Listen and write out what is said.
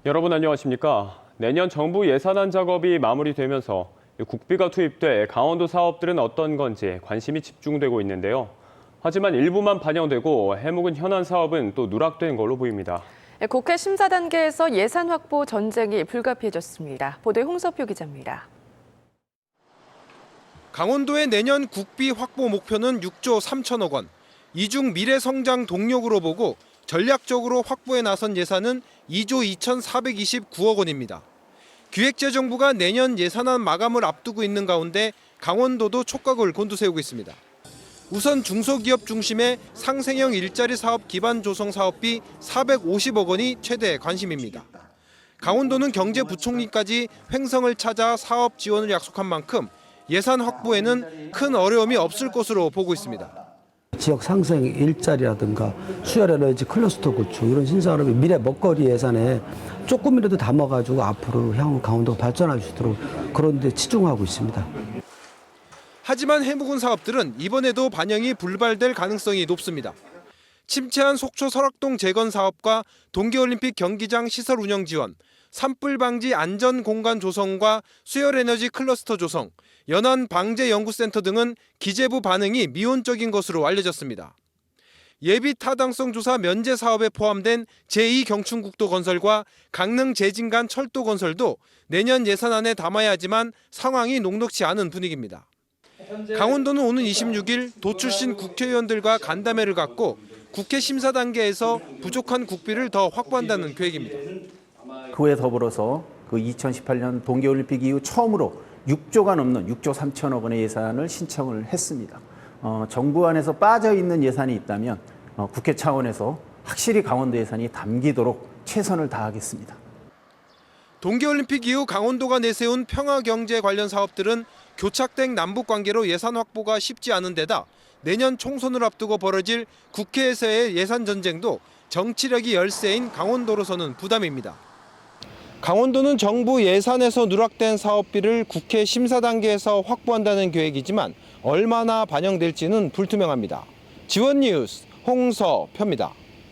여러분 안녕하십니까? 내년 정부 예산안 작업이 마무리되면서 국비가 투입돼 강원도 사업들은 어떤 건지 관심이 집중되고 있는데요. 하지만 일부만 반영되고 해묵은 현안 사업은 또 누락된 걸로 보입니다. 국회 심사 단계에서 예산 확보 전쟁이 불가피해졌습니다. 보도에 홍석표 기자입니다. 강원도의 내년 국비 확보 목표는 6조 3천억 원. 이중 미래성장 동력으로 보고 전략적으로 확보에 나선 예산은 2조 2,429억 원입니다. 기획재정부가 내년 예산안 마감을 앞두고 있는 가운데 강원도도 촉각을 곤두세우고 있습니다. 우선 중소기업 중심의 상생형 일자리 사업 기반 조성 사업비 450억 원이 최대 관심입니다. 강원도는 경제부총리까지 횡성을 찾아 사업 지원을 약속한 만큼 예산 확보에는 큰 어려움이 없을 것으로 보고 있습니다. 지역 상생 일자리라든가 수열 에너지 클러스터 구축 이런 신산업의 미래 먹거리 예산에 조금이라도 담아가지고 앞으로 향후 강원도가 발전할 수 있도록 그런 데 치중하고 있습니다. 하지만 해묵은 사업들은 이번에도 반영이 불발될 가능성이 높습니다. 침체한 속초 설악동 재건 사업과 동계올림픽 경기장 시설 운영 지원, 산불 방지 안전 공간 조성과 수열 에너지 클러스터 조성, 연안 방제 연구센터 등은 기재부 반응이 미온적인 것으로 알려졌습니다. 예비 타당성 조사 면제 사업에 포함된 제2경춘국도 건설과 강릉 제진간 철도 건설도 내년 예산안에 담아야 하지만 상황이 녹록지 않은 분위기입니다. 강원도는 오는 26일 도 출신 국회의원들과 간담회를 갖고 국회 심사 단계에서 부족한 국비를 더 확보한다는 계획입니다. 그에 더불어서 그 2018년 동계올림픽 이후 처음으로 6조가 넘는 6조 3천억 원의 예산을 신청을 했습니다. 정부 안에서 빠져있는 예산이 있다면 국회 차원에서 확실히 강원도 예산이 담기도록 최선을 다하겠습니다. 동계올림픽 이후 강원도가 내세운 평화경제 관련 사업들은 교착된 남북관계로 예산 확보가 쉽지 않은 데다 내년 총선을 앞두고 벌어질 국회에서의 예산 전쟁도 정치력이 열세인 강원도로서는 부담입니다. 강원도는 정부 예산에서 누락된 사업비를 국회 심사 단계에서 확보한다는 계획이지만 얼마나 반영될지는 불투명합니다. 지원 뉴스 홍서표입니다.